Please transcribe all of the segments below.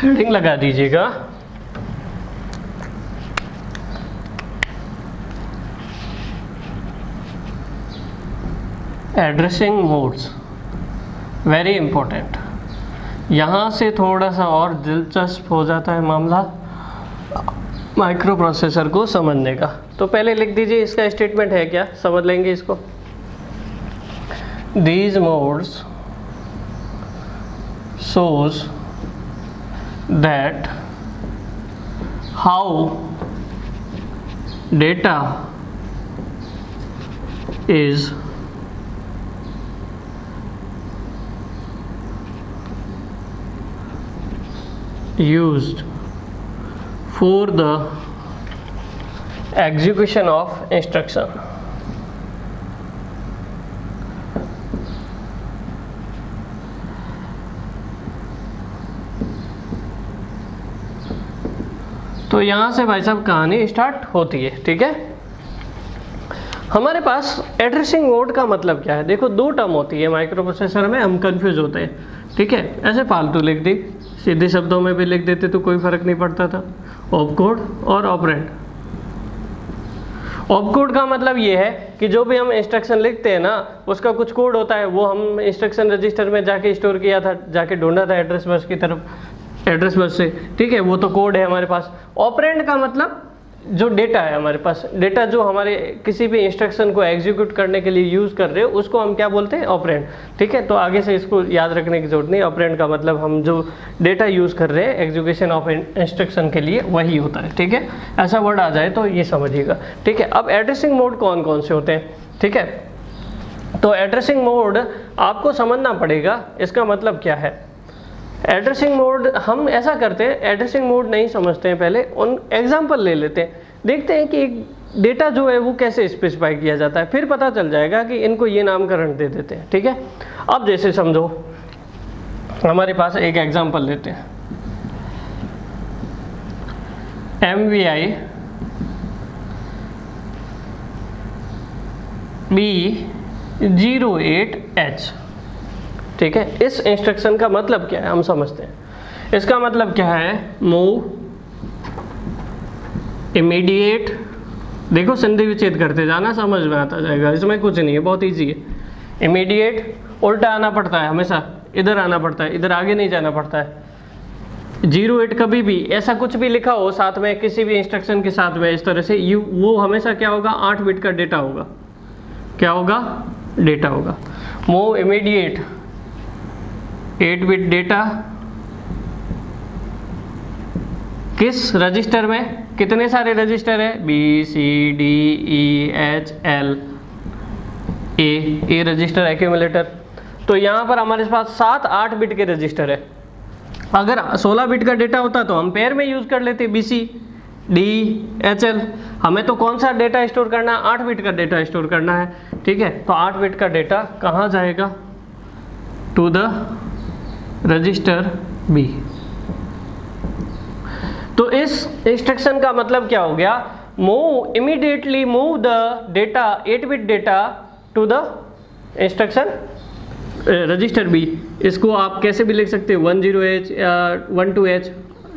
Heading लगा दीजिएगा addressing modes, very important. यहाँ से थोड़ा सा और दिलचस्प हो जाता है मामला माइक्रो प्रोसेसर को समझने का। तो पहले लिख दीजिए इसका स्टेटमेंट है क्या, समझ लेंगे इसको। These modes shows that how data is used for the execution of instruction. तो यहाँ से भाई साहब कहानी स्टार्ट होती है, ठीक है। हमारे पास एड्रेसिंग मोड का मतलब क्या है, देखो दो टर्म होती है माइक्रो प्रोसेसर में, हम कंफ्यूज होते हैं, ठीक है। ऐसे फालतू लिख दी, सीधे शब्दों में भी लिख देते तो कोई फर्क नहीं पड़ता था। ऑपकोड और ऑपरेंड। ऑपकोड का मतलब ये है कि जो भी हम इंस्ट्रक्शन लिखते हैं ना, उसका कुछ कोड होता है, वो हम इंस्ट्रक्शन रजिस्टर में जाके स्टोर किया था, जाके ढूंढा था एड्रेस बस की तरफ, एड्रेस बस से, ठीक है, वो तो कोड है हमारे पास। ऑपरेंड का मतलब जो डेटा है हमारे पास, डेटा जो हमारे किसी भी इंस्ट्रक्शन को एग्जीक्यूट करने के लिए यूज़ कर रहे हो, उसको हम क्या बोलते हैं, ऑपरेंड, ठीक है। तो आगे से इसको याद रखने की जरूरत नहीं, ऑपरेंड का मतलब हम जो डेटा यूज़ कर रहे हैं एग्जीक्यूशन ऑफ इंस्ट्रक्शन के लिए, वही होता है, ठीक है। ऐसा वर्ड आ जाए तो ये समझिएगा, ठीक है। अब एड्रेसिंग मोड कौन कौन से होते हैं, ठीक है। तो एड्रेसिंग मोड आपको समझना पड़ेगा, इसका मतलब क्या है। एड्रेसिंग मोड हम ऐसा करते हैं, एड्रेसिंग मोड नहीं समझते हैं, पहले उन एग्जांपल ले लेते हैं, देखते हैं कि एक डेटा जो है वो कैसे स्पेसिफाई किया जाता है, फिर पता चल जाएगा कि इनको ये नामकरण दे देते हैं, ठीक है। अब जैसे समझो हमारे पास एक एग्जांपल लेते हैं, MVI B08H, ठीक है। इस इंस्ट्रक्शन का मतलब क्या है हम समझते हैं। इसका मतलब क्या है, मूव इमीडिएट, देखो संधि विच्छेद करते जाना, समझ में आता जाएगा, इसमें कुछ नहीं है, बहुत इजी है। इमीडिएट उल्टा आना पड़ता है हमेशा, इधर आना पड़ता है, इधर आगे नहीं जाना पड़ता है। 08 कभी भी ऐसा कुछ भी लिखा हो साथ में, किसी भी इंस्ट्रक्शन के साथ में इस तरह से, वो हमेशा क्या होगा, 8 बिट का डेटा होगा, क्या होगा, डेटा होगा। मूव इमीडिएट 8 बिट डेटा किस रजिस्टर में, कितने सारे रजिस्टर है, BCDEHL, ए रजिस्टर एक्यूमुलेटर। तो यहाँ पर हमारे पास 7-8 बिट के रजिस्टर है। अगर 16 बिट का डेटा होता तो हम पेयर में यूज कर लेते, BCDHL। हमें तो कौन सा डेटा स्टोर करना है, 8 बिट का डेटा स्टोर करना है, ठीक है। तो 8 बिट का डेटा कहाँ जाएगा, टू द रजिस्टर B। तो इस इंस्ट्रक्शन का मतलब क्या हो गया, move immediately move the data 8 bit data to the instruction register B। इसको आप कैसे भी लिख सकते हो, 10H या 12H,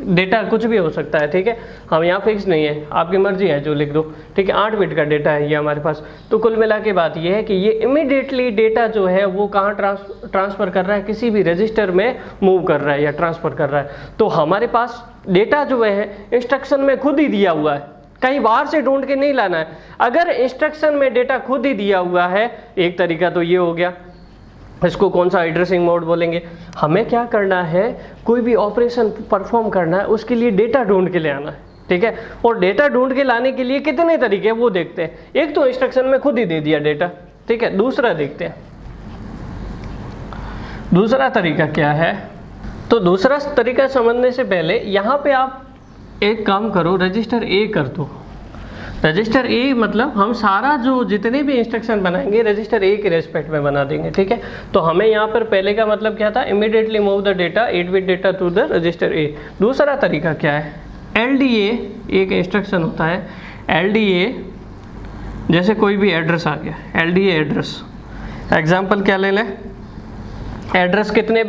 डेटा कुछ भी हो सकता है, ठीक है। हम यहाँ फिक्स नहीं है, आपकी मर्जी है जो लिख दो, ठीक है। 8 बिट का डेटा है ये हमारे पास। तो कुल मिला के बात ये है कि ये इमीडिएटली डेटा जो है वो कहाँ ट्रांसफ़र कर रहा है, किसी भी रजिस्टर में मूव कर रहा है या ट्रांसफ़र कर रहा है। तो हमारे पास डेटा जो है इंस्ट्रक्शन में खुद ही दिया हुआ है, कहीं बाहर से ढूंढ के नहीं लाना है। अगर इंस्ट्रक्शन में डेटा खुद ही दिया हुआ है, एक तरीका तो ये हो गया, इसको कौन सा एड्रेसिंग मोड बोलेंगे। हमें क्या करना है, कोई भी ऑपरेशन परफॉर्म करना है, उसके लिए डेटा ढूंढ के ले आना है, ठीक है। और डेटा ढूंढ के लाने के लिए कितने तरीके हैं वो देखते हैं। एक तो इंस्ट्रक्शन में खुद ही दे दिया डेटा, ठीक है। दूसरा देखते हैं, दूसरा तरीका क्या है। तो दूसरा तरीका समझने से पहले यहाँ पे आप एक काम करो, रजिस्टर A कर दो। रजिस्टर A मतलब हम सारा जो जितने भी इंस्ट्रक्शन बनाएंगे रजिस्टर A के रेस्पेक्ट में बना देंगे, ठीक है। तो हमें यहाँ पर पहले का मतलब क्या था, immediately move the data 8 bit data to the register A। दूसरा तरीका क्या है, LDA एक इंस्ट्रक्शन होता है। LDA जैसे कोई भी एड्रेस आ गया, LDA एड्रेस, एग्जाम्पल क्या ले लें, एड्रेस कितने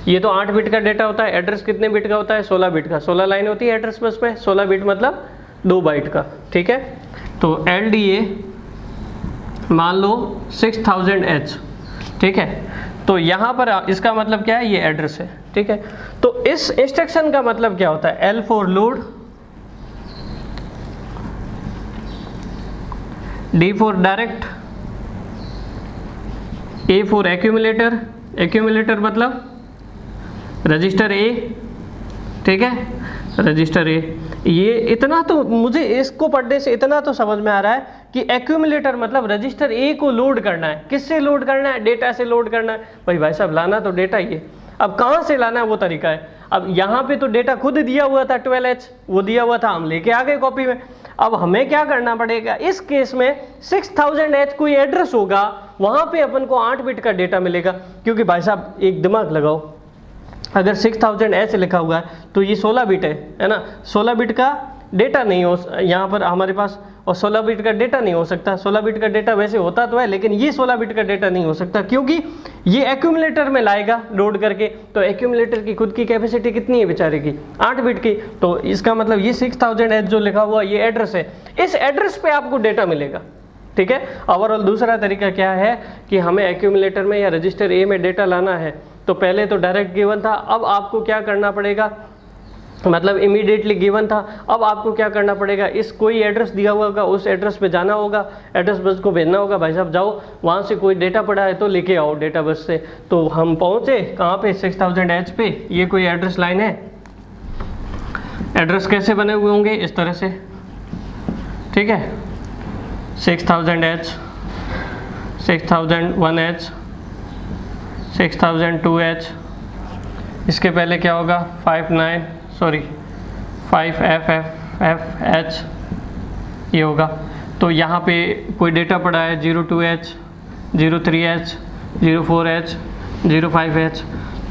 ये तो 8 बिट का डेटा होता है, एड्रेस कितने बिट का होता है? 16 बिट का। 16 लाइन होती है एड्रेस बस पे, 16 बिट मतलब 2 बाइट का, ठीक है। तो LDA मान लो 6000H, ठीक है। तो यहाँ पर इसका मतलब क्या है? ये एड्रेस है, ठीक है। तो इस इंस्ट्रक्शन का मतलब क्या होता है? L for load, D for direct, A for accumulator, accumulator मतलब रजिस्टर A, ठीक है, रजिस्टर A। ये इतना तो मुझे इसको पढ़ने से इतना तो समझ में आ रहा है कि एक्यूमुलेटर मतलब रजिस्टर A को लोड करना है। किससे लोड करना है? डेटा से लोड करना है। भाई साहब लाना तो डेटा ही है, अब कहाँ से लाना है वो तरीका है। अब यहाँ पे तो डेटा खुद दिया हुआ था 12H, वो दिया हुआ था, हम लेके आ गए कॉपी में। अब हमें क्या करना पड़ेगा इस केस में? 6000H कोई एड्रेस होगा, वहाँ पे अपन को 8 बिट का डेटा मिलेगा। क्योंकि भाई साहब एक दिमाग लगाओ, अगर 6000H लिखा हुआ है तो ये 16 बिट है ना। 16 बिट का डेटा नहीं हो यहाँ पर हमारे पास, और 16 बिट का डेटा नहीं हो सकता। 16 बिट का डेटा वैसे होता तो है, लेकिन ये 16 बिट का डेटा नहीं हो सकता, क्योंकि ये एक्यूमुलेटर में लाएगा लोड करके। तो एक्यूमुलेटर की खुद की कैपेसिटी कितनी है बेचारे की? 8 बिट की। तो इसका मतलब ये 6000H जो लिखा हुआ ये एड्रेस है, इस एड्रेस पे आपको डेटा मिलेगा, ठीक है। ओवरऑल दूसरा तरीका क्या है कि हमें एक्यूमुलेटर में या रजिस्टर A में डेटा लाना है, तो पहले तो डायरेक्ट गिवन था, अब आपको क्या करना पड़ेगा, मतलब इमीडिएटली गिवन था, अब आपको क्या करना पड़ेगा? इस कोई एड्रेस दिया हुआ होगा, उस एड्रेस पे जाना होगा, एड्रेस बस को भेजना होगा, भाई साहब जाओ वहाँ से कोई डेटा पड़ा है तो लेके आओ डेटा बस से। तो हम पहुँचे कहाँ पे? 6000H पे। ये कोई एड्रेस लाइन है, एड्रेस कैसे बने हुए होंगे? इस तरह से, ठीक है। 6000H, 6001H, 6002H, इसके पहले क्या होगा? 5FFH ये होगा। तो यहाँ पे कोई डेटा पड़ा है 02H, 03H, 04H, 05H।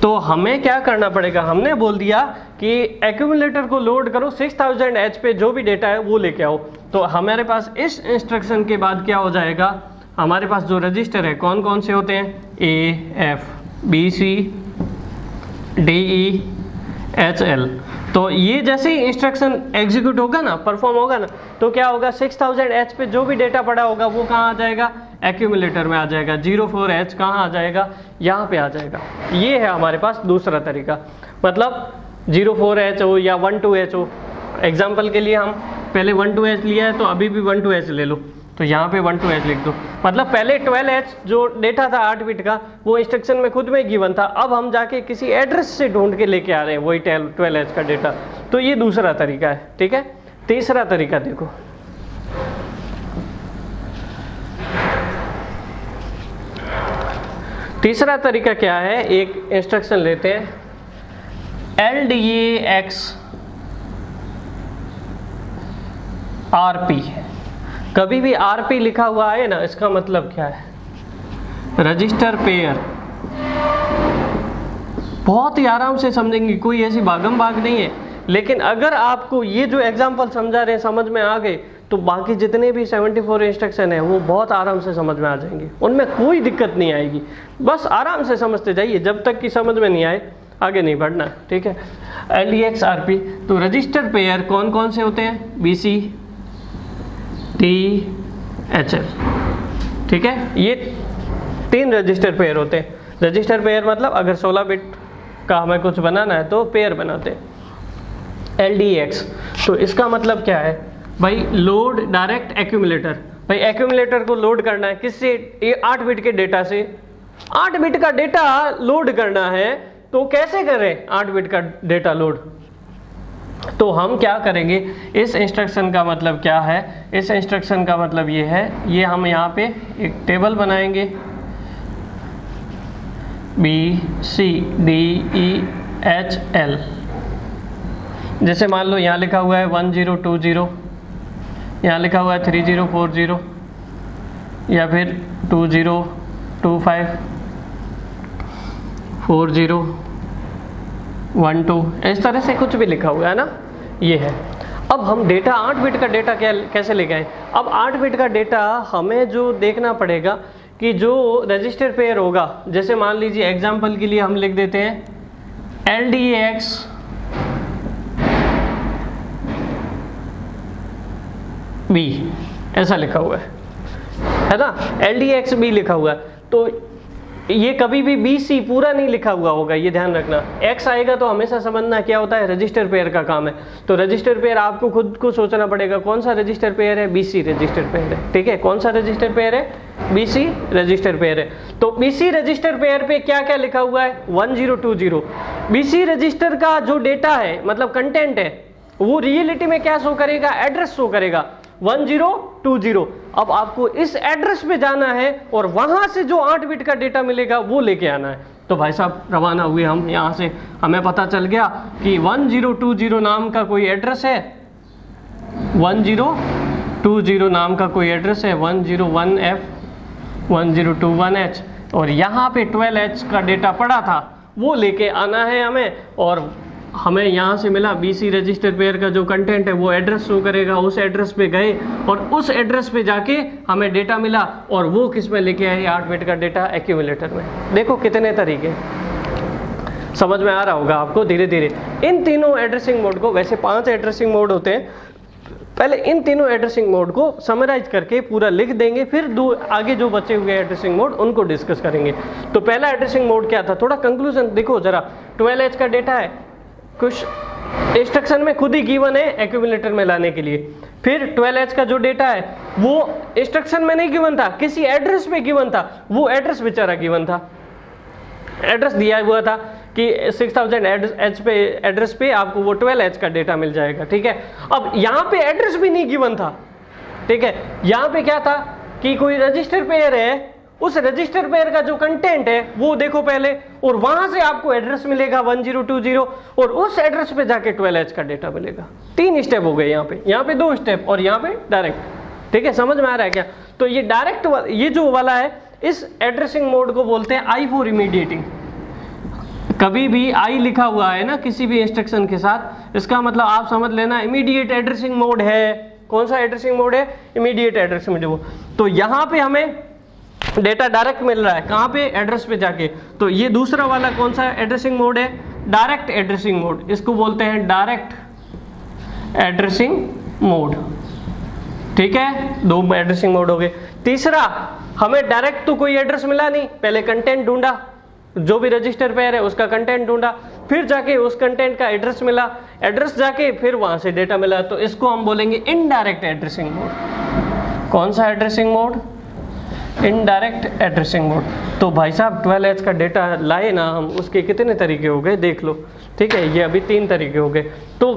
तो हमें क्या करना पड़ेगा? हमने बोल दिया कि एक्यूमुलेटर को लोड करो, 6000H पे जो भी डेटा है वो लेके आओ। तो हमारे पास इस इंस्ट्रक्शन के बाद क्या हो जाएगा? हमारे पास जो रजिस्टर है कौन कौन से होते हैं? A, F, B, C, D, E, H, L। तो ये जैसे ही इंस्ट्रक्शन एग्जीक्यूट होगा ना, परफॉर्म होगा ना, तो क्या होगा? 6000H पे जो भी डेटा पड़ा होगा वो कहाँ आ जाएगा? एक्यूमुलेटर में आ जाएगा। 04H कहाँ आ जाएगा? यहाँ पे आ जाएगा। ये है हमारे पास दूसरा तरीका, मतलब 04H हो या 12H हो। एग्जाम्पल के लिए हम पहले 12H लिया है तो अभी भी 12H ले लो, तो यहाँ पे 12H लिख दो। मतलब पहले 12H जो डेटा था 8 बिट का, वो इंस्ट्रक्शन में खुद में गिवन था, अब हम जाके किसी एड्रेस से ढूंढ के लेके आ रहे हैं वही 12H का डेटा। तो ये दूसरा तरीका है, ठीक है। तीसरा तरीका देखो, तीसरा तरीका क्या है? एक इंस्ट्रक्शन लेते हैं LDAX RP। कभी भी RP लिखा हुआ है ना, इसका मतलब क्या है? Register pair. बहुत ही आराम से समझेंगे, कोई ऐसी भागम भाग नहीं है। लेकिन अगर आपको ये जो एग्जांपल समझा रहे हैं समझ में आ गए, तो बाकी जितने भी 74 इंस्ट्रक्शन है वो बहुत आराम से समझ में आ जाएंगे, उनमें कोई दिक्कत नहीं आएगी। बस आराम से समझते जाइए, जब तक कि समझ में नहीं आए आगे नहीं बढ़ना, ठीक है। LDAX RP। तो रजिस्टर पेयर कौन कौन से होते हैं? BC, T, HL, ठीक है। ये 3 रजिस्टर पेयर होते हैं। रजिस्टर पेयर मतलब अगर 16 बिट का हमें कुछ बनाना है तो पेयर बनाते हैं। LDAX, तो इसका मतलब क्या है भाई? Load direct accumulator. भाई एक्यूमुलेटर को लोड करना है किससे? ये 8 बिट के डेटा से। 8 बिट का डेटा लोड करना है तो कैसे करें 8 बिट का डेटा लोड? तो हम क्या करेंगे? इस इंस्ट्रक्शन का मतलब क्या है? इस इंस्ट्रक्शन का मतलब ये है, ये हम यहाँ पे एक टेबल बनाएंगे B, C, D, E, H, L। जैसे मान लो यहाँ लिखा हुआ है 1020, यहाँ लिखा हुआ है 3040, या फिर 2025 4012, इस तरह से कुछ भी लिखा हुआ है ना, ये है। अब हम डेटा 8 बिट का डेटा कैसे ले गए? अब 8 बिट का डेटा हमें जो देखना पड़ेगा कि जो रजिस्टर पेयर होगा, जैसे मान लीजिए एग्जांपल के लिए हम लिख देते हैं LDAX B, ऐसा लिखा हुआ है ना, LDAX B लिखा हुआ है। तो ये कभी भी BC पूरा नहीं लिखा हुआ होगा, ये ध्यान रखना। X आएगा तो हमेशा समझना क्या होता है, रजिस्टर पेयर का काम है। तो रजिस्टर पेयर आपको खुद को सोचना पड़ेगा कौन सा रजिस्टर पेयर है, BC रजिस्टर पेयर है, ठीक है। कौन सा रजिस्टर पेयर है, BC रजिस्टर पेयर है। तो BC रजिस्टर पेयर पे क्या क्या लिखा हुआ है, 1020। BC रजिस्टर का जो डेटा है, मतलब कंटेंट है, वो रियलिटी में क्या शो करेगा, एड्रेस शो करेगा 1020। अब आपको इस एड्रेस पे जाना है और वहां से जो 8 बिट का डेटा मिलेगा वो लेके आना है। तो भाई साहब रवाना हुए हम यहाँ से, हमें पता चल गया कि 1020 नाम का कोई एड्रेस है, 1020 नाम का कोई एड्रेस है, 101F 1021H, और यहाँ पे 12H का डेटा पड़ा था, वो लेके आना है हमें। और हमें यहाँ से मिला BC रजिस्टर पेयर का जो कंटेंट है वो एड्रेस शो करेगा, उस एड्रेस पे गए और उस एड्रेस पे जाके हमें डेटा मिला, और वो किस में लेके आए, 8 बिट का डेटा एक्यूमुलेटर में। देखो कितने तरीके, समझ में आ रहा होगा आपको धीरे धीरे। इन तीनों एड्रेसिंग मोड को, वैसे 5 एड्रेसिंग मोड होते हैं, पहले इन तीनों एड्रेसिंग मोड को समराइज करके पूरा लिख देंगे, फिर आगे जो बचे हुए एड्रेसिंग मोड उनको डिस्कस करेंगे। तो पहला एड्रेसिंग मोड क्या था, थोड़ा कंक्लूजन देखो जरा। 12H का डेटा है, कुछ इंस्ट्रक्शन में खुद ही गिवन है एक्यूमुलेटर में लाने के लिए। फिर 12H का जो डेटा है वो इंस्ट्रक्शन में नहीं गिवन था, किसी एड्रेस पे गिवन था, वो एड्रेस बेचारा गिवन था, एड्रेस दिया हुआ था कि 6000H पे एड्रेस पे आपको वो 12H का डेटा मिल जाएगा, ठीक है। अब यहाँ पे एड्रेस भी नहीं गिवन था, ठीक है। यहाँ पे क्या था कि कोई रजिस्टर पेयर है, उस रजिस्टर पेयर का जो कंटेंट है वो देखो पहले, और वहां से आपको एड्रेस मिलेगा 1020, और उस एड्रेस पे जाके 12H का डेटा मिलेगा। 3 स्टेप हो गए यहाँ पे 2 स्टेप, और यहाँ पे डायरेक्ट, ठीक है। समझ में आ रहा है क्या? तो ये डायरेक्ट ये जो वाला है, इस एड्रेसिंग मोड को बोलते हैं I फॉर इमीडिएटिंग। कभी भी I लिखा हुआ है ना किसी भी इंस्ट्रक्शन के साथ, इसका मतलब आप समझ लेना इमीडिएट एड्रेसिंग मोड है। कौन सा एड्रेसिंग मोड है, इमीडिएट एड्रेसिंग मोड। तो यहाँ पे हमें डेटा डायरेक्ट मिल रहा है, कहाँ पे, एड्रेस पे जाके। तो ये दूसरा वाला कौन सा एड्रेसिंग मोड है, डायरेक्ट एड्रेसिंग मोड, इसको बोलते हैं डायरेक्ट एड्रेसिंग मोड, ठीक है। 2 एड्रेसिंग मोड हो गए। तीसरा, हमें डायरेक्ट तो कोई एड्रेस मिला नहीं, पहले कंटेंट ढूंढा, जो भी रजिस्टर पेयर है उसका कंटेंट ढूंढा, फिर जाके उस कंटेंट का एड्रेस मिला, एड्रेस जाके फिर वहां से डेटा मिला, तो इसको हम बोलेंगे इनडायरेक्ट एड्रेसिंग मोड। कौन सा addressing mode, indirect addressing mode. तो भाई साहब 12H का डेटा लाए ना हम, उसके कितने तरीके हो गए देख लो, ठीक है। ये अभी 3 तरीके हो गए। तो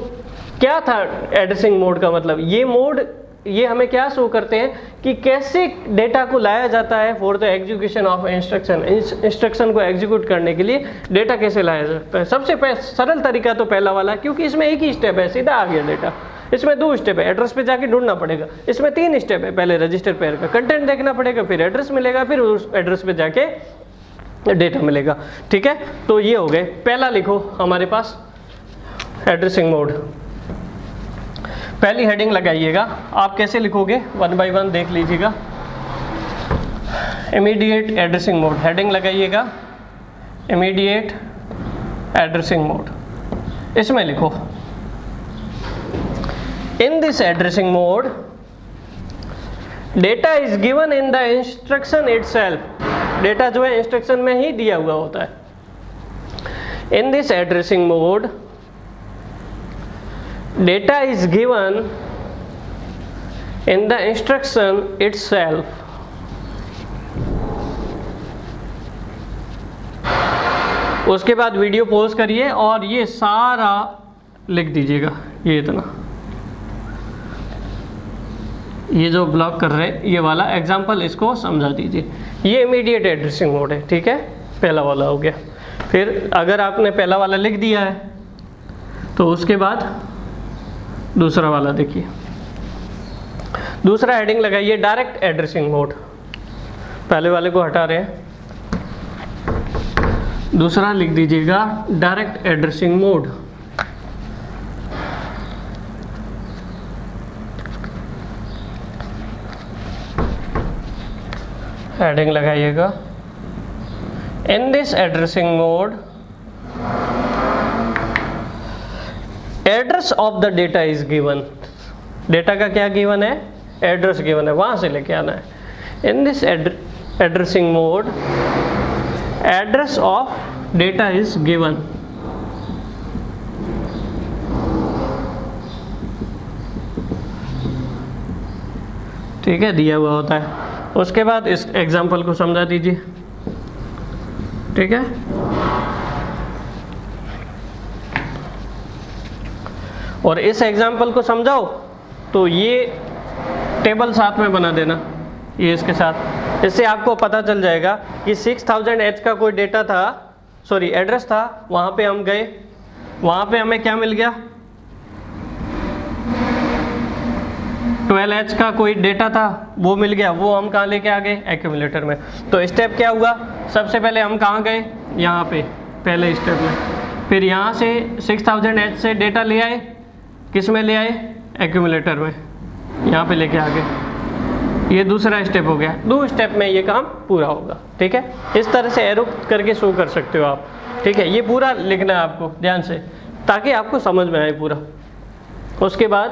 क्या था एड्रेसिंग मोड का मतलब, ये मोड ये हमें क्या शो करते हैं कि कैसे डेटा को लाया जाता है for the execution of instruction. Instruction को एग्जीक्यूट करने के लिए डेटा कैसे लाया जाता है। सबसे सरल तरीका तो पहला वाला, क्योंकि इसमें एक ही स्टेप है, सीधा आ गया डेटा। इसमें 2 स्टेप है, एड्रेस पे जाके ढूंढना पड़ेगा। इसमें 3 स्टेप है, पहले रजिस्टर पेयर का कंटेंट देखना पड़ेगा, फिर एड्रेस मिलेगा, फिर उस एड्रेस पे जाके डेटा मिलेगा, ठीक है। तो ये हो गए। पहला लिखो हमारे पास एड्रेसिंग मोड, पहली हेडिंग लगाइएगा। आप कैसे लिखोगे 1 बाय 1 देख लीजिएगा। इमीडिएट एड्रेसिंग मोड, हेडिंग लगाइएगा इमीडिएट एड्रेसिंग मोड। इसमें लिखो in this addressing mode data is given in the instruction itself। Data जो है इंस्ट्रक्शन में ही दिया हुआ होता है। in this addressing mode data is given in the instruction itself। उसके बाद वीडियो पॉज करिए और ये सारा लिख दीजिएगा, ये इतना, ये जो ब्लॉक कर रहे हैं ये वाला एग्जाम्पल, इसको समझा दीजिए। ये इमीडिएट एड्रेसिंग मोड है, ठीक है। पहला वाला हो गया। फिर अगर आपने पहला वाला लिख दिया है तो उसके बाद दूसरा वाला देखिए, दूसरा हेडिंग लगाइए डायरेक्ट एड्रेसिंग मोड। पहले वाले को हटा रहे हैं, दूसरा लिख दीजिएगा डायरेक्ट एड्रेसिंग मोड। हेडिंग लगाइएगा, in this addressing mode address of the data is given. Data का क्या गिवन है? एड्रेस गिवन है, वहां से लेके आना है। In this addressing mode address of data is given. ठीक है, दिया हुआ होता है। उसके बाद इस एग्जांपल को समझा दीजिए। ठीक है, और इस एग्जांपल को समझाओ तो ये टेबल साथ में बना देना, ये इसके साथ। इससे आपको पता चल जाएगा कि 6000H का कोई डेटा था, सॉरी एड्रेस था, वहाँ पे हम गए, वहाँ पे हमें क्या मिल गया? 12H का कोई डेटा था, वो मिल गया, वो हम कहाँ लेके आ गए? एक्यूमुलेटर में। तो स्टेप क्या हुआ? सबसे पहले हम कहाँ गए? यहाँ पे पहले स्टेप में। फिर यहाँ से 6000H से डेटा ले आए, किस में ले आए? एक्यूमुलेटर में, यहाँ पे लेके आ गए। ये दूसरा स्टेप हो गया। 2 स्टेप में ये काम पूरा होगा। ठीक है, इस तरह से एरो करके शो कर सकते हो आप। ठीक है, ये पूरा लिखना है आपको ध्यान से, ताकि आपको समझ में आए पूरा। उसके बाद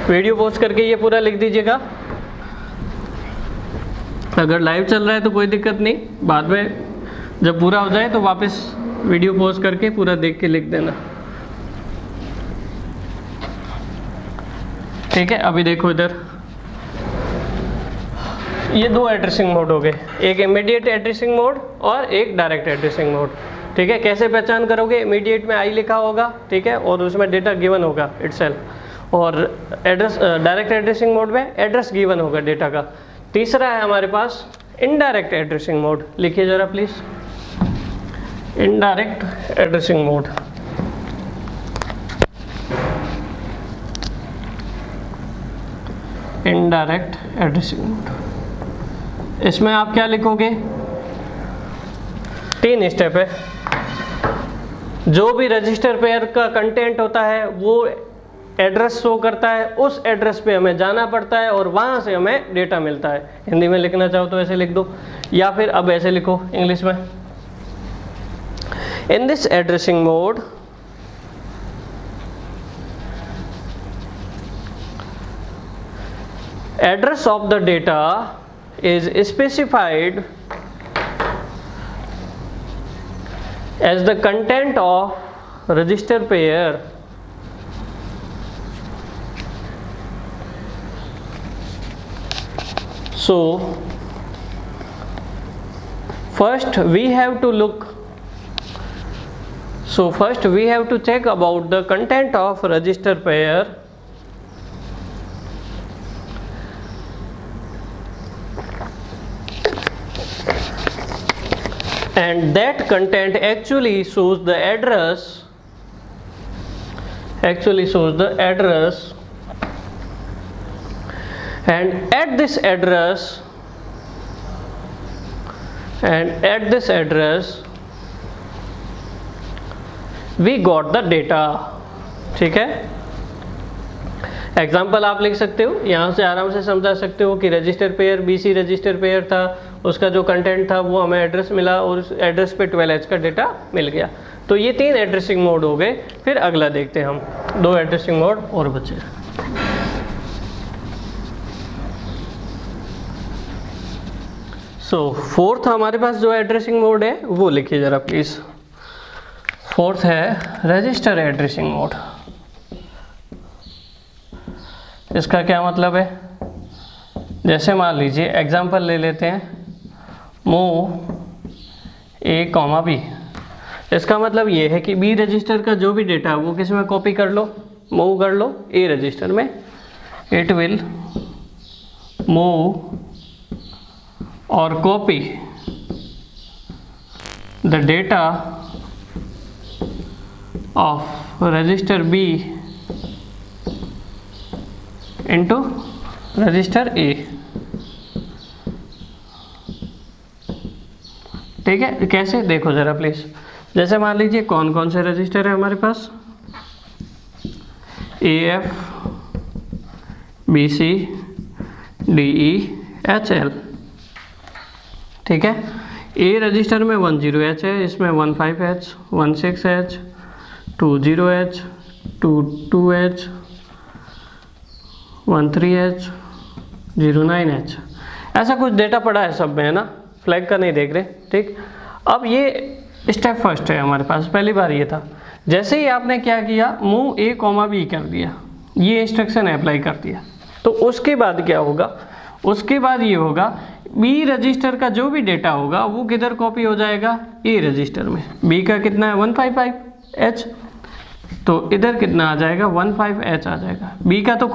वीडियो पॉज करके ये पूरा लिख दीजिएगा। अगर लाइव चल रहा है तो कोई दिक्कत नहीं, बाद में जब पूरा हो जाए तो वापस वीडियो पॉज करके पूरा देख के लिख देना। ठीक है, अभी देखो इधर, ये 2 एड्रेसिंग मोड हो गए, एक इमीडिएट एड्रेसिंग मोड और एक डायरेक्ट एड्रेसिंग मोड। ठीक है, कैसे पहचान करोगे? इमीडिएट में आई लिखा होगा, ठीक है, और उसमें डेटा गिवन होगा इटसेल्फ, और एड्रेस डायरेक्ट एड्रेसिंग मोड में एड्रेस गिवन होगा डेटा का। तीसरा है हमारे पास इनडायरेक्ट एड्रेसिंग मोड। लिखिए जरा please, indirect addressing mode. Indirect addressing mode, इसमें आप क्या लिखोगे? 3 स्टेप है। जो भी रजिस्टर पेयर का कंटेंट होता है वो एड्रेस शो करता है, उस एड्रेस पे हमें जाना पड़ता है और वहां से हमें डेटा मिलता है। हिंदी में लिखना चाहो तो ऐसे लिख दो, या फिर अब ऐसे लिखो इंग्लिश में। In this addressing mode address of the data is specified as the content of register pair so first we have to check about the content of register pair and that content actually shows the address and at this address we got the data। ठीक है, example आप लिख सकते हो, यहाँ से आराम से समझा सकते हो कि register pair BC register pair था, उसका जो कंटेंट था वो हमें एड्रेस मिला और उस एड्रेस पे 12H का डेटा मिल गया। तो ये 3 एड्रेसिंग मोड हो गए। फिर अगला देखते हैं हम, 2 एड्रेसिंग मोड और बचे। फोर्थ हमारे पास जो एड्रेसिंग मोड है वो लिखिए जरा प्लीज। फोर्थ है रजिस्टर एड्रेसिंग मोड। इसका क्या मतलब है? जैसे मान लीजिए एग्जांपल ले लेते हैं, मूव A, B। इसका मतलब ये है कि B रजिस्टर का जो भी डेटा है वो किस में कॉपी कर लो, मूव कर लो A रजिस्टर में। इट विल मूव और copy the data of register B into register A। ठीक है, कैसे देखो जरा प्लीज। जैसे मान लीजिए कौन कौन से रजिस्टर है हमारे पास, AF BC DE HL। ठीक है। ए रजिस्टर में 10H है, इसमें 15H, 16H, 20H, 22H, 13H, 09H, ऐसा कुछ डेटा पड़ा है सब में, है ना, फ्लैग का नहीं देख रहे, ठीक। अब ये स्टेप फर्स्ट है हमारे पास, पहली बार ये था। जैसे ही आपने क्या किया, मूव A, B कर दिया, ये इंस्ट्रक्शन अप्लाई कर दिया, तो उसके बाद क्या होगा, उसके बाद ये होगा B रजिस्टर का जो भी डेटा होगा वो किधर कॉपी हो जाएगा, A रजिस्टर में। B का कितना है 155H, तो इधर कितना आ जाएगा 15H आ जाएगा। B का तो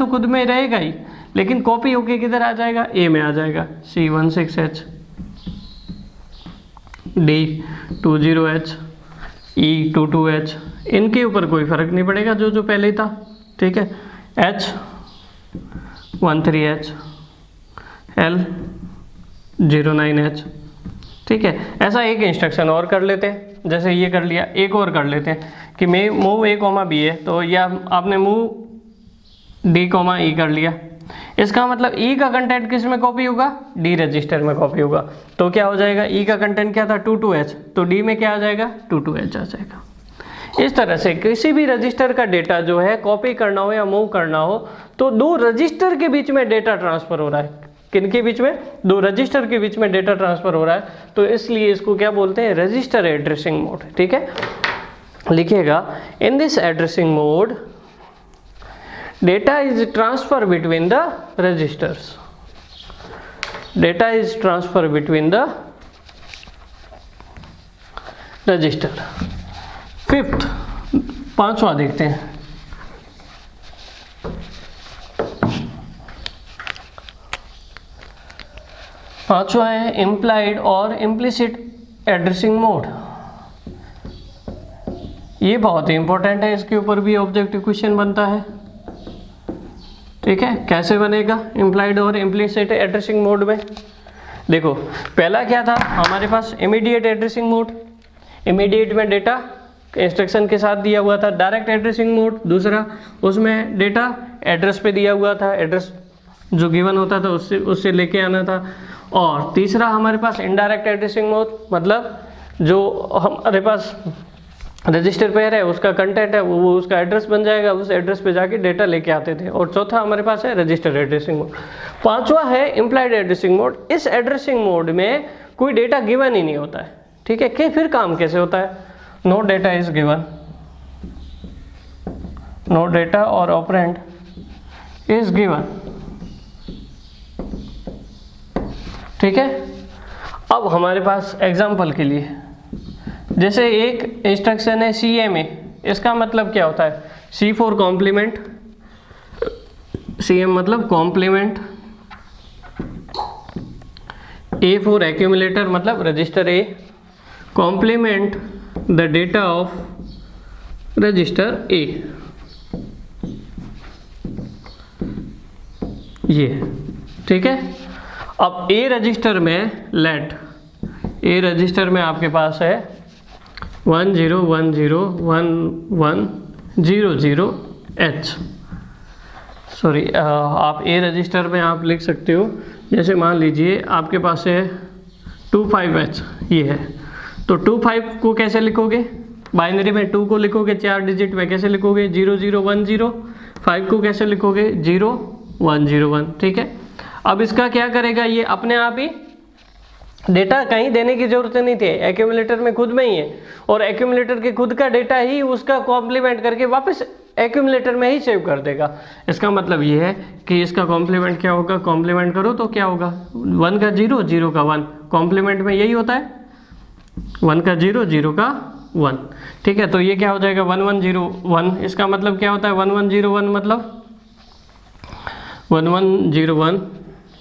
खुद में रहेगा ही, लेकिन कॉपी होके किधर आ जाएगा, A में आ जाएगा। C 16H, D 20H, E 22H, इनके ऊपर कोई फर्क नहीं पड़ेगा, जो जो पहले ही था, ठीक है। H 13H, L 09H, ठीक है। ऐसा एक इंस्ट्रक्शन और कर लेते हैं, जैसे ये कर लिया, एक और कर लेते हैं कि मैं मूव A, B है, तो या आपने मूव D, E कर लिया। इसका मतलब E का कंटेंट किस में कॉपी होगा, D रजिस्टर में कॉपी होगा। तो क्या हो जाएगा, E का कंटेंट क्या था 22H, तो D में क्या आ जाएगा 22H आ जाएगा। इस तरह से किसी भी रजिस्टर का डेटा जो है कॉपी करना हो या मूव करना हो, तो दो रजिस्टर के बीच में डेटा ट्रांसफर हो रहा है। किन के बीच में, दो रजिस्टर के बीच में डेटा ट्रांसफर हो रहा है, तो इसलिए इसको क्या बोलते हैं, रजिस्टर एड्रेसिंग मोड, ठीक है। लिखिएगा, in this addressing mode data is transfer between the registers, data is transfer between the register। Fifth, पांचवा देखते हैं। पांचवा है इम्प्लाइड और इम्प्लिसिट एड्रेसिंग मोड। ये बहुत ही इंपॉर्टेंट है, इसके ऊपर भी ऑब्जेक्टिव क्वेश्चन बनता है, ठीक है। कैसे बनेगा इम्प्लाइड और इम्प्लिसिट एड्रेसिंग मोड में, देखो पहला क्या था हमारे पास, इमीडिएट एड्रेसिंग मोड। इमीडिएट में डेटा इंस्ट्रक्शन के साथ दिया हुआ था। डायरेक्ट एड्रेसिंग मोड दूसरा, उसमें डेटा एड्रेस पे दिया हुआ था, एड्रेस जो गिवन होता था उससे लेके आना था। और तीसरा हमारे पास इनडायरेक्ट एड्रेसिंग मोड, मतलब जो हमारे पास रजिस्टर पेयर है उसका कंटेंट है वो उसका एड्रेस बन जाएगा, उस एड्रेस पे जाके डेटा लेके आते थे। और चौथा हमारे पास है रजिस्टर एड्रेसिंग मोड। पांचवा है इम्प्लाइड एड्रेसिंग मोड। इस एड्रेसिंग मोड में कोई डेटा गिवन ही नहीं होता है, ठीक है। कि फिर काम कैसे होता है, no data is given, no data और ऑपरेंड इज गिवन, ठीक है। अब हमारे पास एग्जाम्पल के लिए, जैसे एक इंस्ट्रक्शन है CMA, इसका मतलब क्या होता है, C फॉर कॉम्प्लीमेंट, CM मतलब कॉम्प्लीमेंट, A फॉर एक्यूमुलेटर मतलब register A, complement the data of register A, ये, ठीक है। अब A रजिस्टर में लेट, A रजिस्टर में आपके पास है 10101100H, सॉरी आप A रजिस्टर में आप लिख सकते हो, जैसे मान लीजिए आपके पास है 25H, ये है, तो 25 को कैसे लिखोगे, बाइनरी में 2 को लिखोगे 4 डिजिट में, कैसे लिखोगे 0010, 5 को कैसे लिखोगे 0101, ठीक है। अब इसका क्या करेगा, ये अपने आप ही डेटा कहीं देने की जरूरत नहीं थी, एक्यूमुलेटर में खुद में ही है, और एक्यूमुलेटर के खुद का डेटा ही उसका कॉम्प्लीमेंट करके वापस एक्यूमुलेटर में ही सेव कर देगा। इसका मतलब ये है कि इसका कॉम्प्लीमेंट क्या होगा, कॉम्प्लीमेंट करो तो क्या होगा, 1 का 0, 0 का 1, कॉम्प्लीमेंट में यही होता है, 1 का 0, 0 का 1, ठीक है। तो ये क्या हो जाएगा 1101, इसका मतलब क्या होता है 1101 मतलब 1101,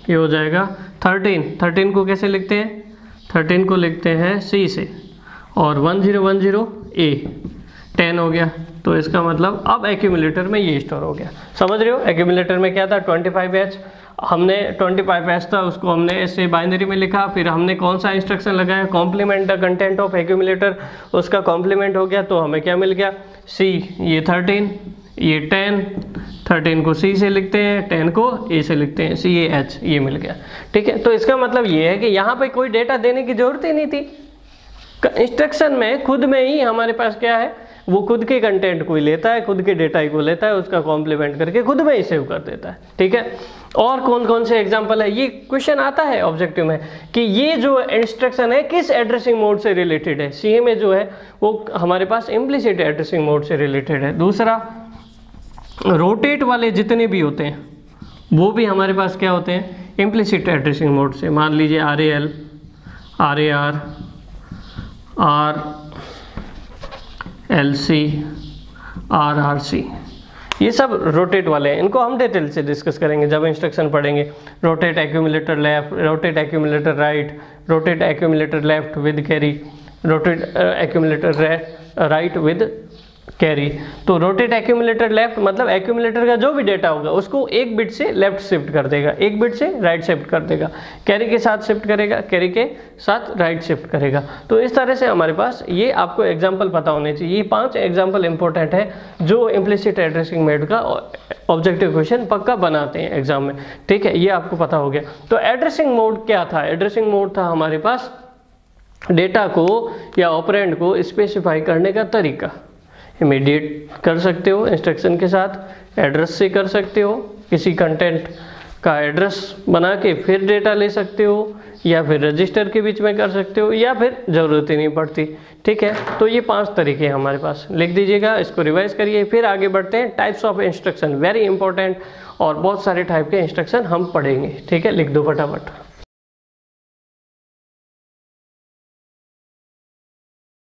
ये हो जाएगा 13 को कैसे लिखते हैं, 13 को लिखते हैं C से, और 1010A 10 हो गया। तो इसका मतलब अब एक्यूमुलेटर में ये स्टोर हो गया, समझ रहे हो। एक्यूमुलेटर में क्या था 25H, हमने 25H था उसको हमने ऐसे बाइनरी में लिखा, फिर हमने कौन सा इंस्ट्रक्शन लगाया, complement the content of accumulator, उसका कॉम्प्लीमेंट हो गया तो हमें क्या मिल गया C, ये 13, ये 10, 13 को C से लिखते हैं, 10 को A से लिखते हैं, CAH, ये मिल गया। ठीक है, तो इसका मतलब ये है कि यहाँ पे कोई डेटा देने की जरूरत ही नहीं थी। इंस्ट्रक्शन में खुद में ही हमारे पास क्या है, वो खुद के कंटेंट को ही लेता है, खुद के डेटा को लेता है, उसका कॉम्प्लीमेंट करके खुद में ही सेव कर देता है। ठीक है, और कौन कौन से एग्जांपल है, ये क्वेश्चन आता है ऑब्जेक्टिव में कि ये जो इंस्ट्रक्शन है किस एड्रेसिंग मोड से रिलेटेड है। CMA जो है वो हमारे पास इम्प्लिसिट एड्रेसिंग मोड से रिलेटेड है। दूसरा, रोटेट वाले जितने भी होते हैं वो भी हमारे पास क्या होते हैं, इम्प्लिसिट एड्रेसिंग मोड से। मान लीजिए RAL, RAR, RLC, RRC, ये सब रोटेट वाले हैं। इनको हम डिटेल से डिस्कस करेंगे जब इंस्ट्रक्शन पढ़ेंगे। Rotate accumulator left, rotate accumulator right, rotate accumulator left with carry, rotate accumulator right with carry. तो रोटेट एक्यूमुलेटर लेफ्ट मतलब एक्यूमुलेटर का जो भी डेटा होगा उसको एक बिट से लेफ्ट शिफ्ट कर देगा, एक बिट से राइट शिफ्ट कर देगा, कैरी के साथ शिफ्ट करेगा, कैरी के साथ राइट शिफ्ट करेगा। तो इस तरह से हमारे पास ये आपको एग्जांपल पता होने चाहिए। ये 5 एग्जांपल इंपॉर्टेंट है जो इम्प्लिसिट एड्रेसिंग मोड का ऑब्जेक्टिव क्वेश्चन पक्का बनाते हैं एग्जाम में। ठीक है, ये आपको पता हो गया। तो एड्रेसिंग मोड क्या था, एड्रेसिंग मोड था हमारे पास डेटा को या ऑपरेंड को स्पेसिफाई करने का तरीका। इमीडिएट कर सकते हो इंस्ट्रक्शन के साथ, एड्रेस से कर सकते हो, किसी कंटेंट का एड्रेस बना के फिर डेटा ले सकते हो, या फिर रजिस्टर के बीच में कर सकते हो, या फिर ज़रूरत ही नहीं पड़ती। ठीक है, तो ये 5 तरीके हैं हमारे पास, लिख दीजिएगा, इसको रिवाइज करिए। फिर आगे बढ़ते हैं types of instruction, very important, और बहुत सारे टाइप के इंस्ट्रक्शन हम पढ़ेंगे। ठीक है, लिख दो फटाफट।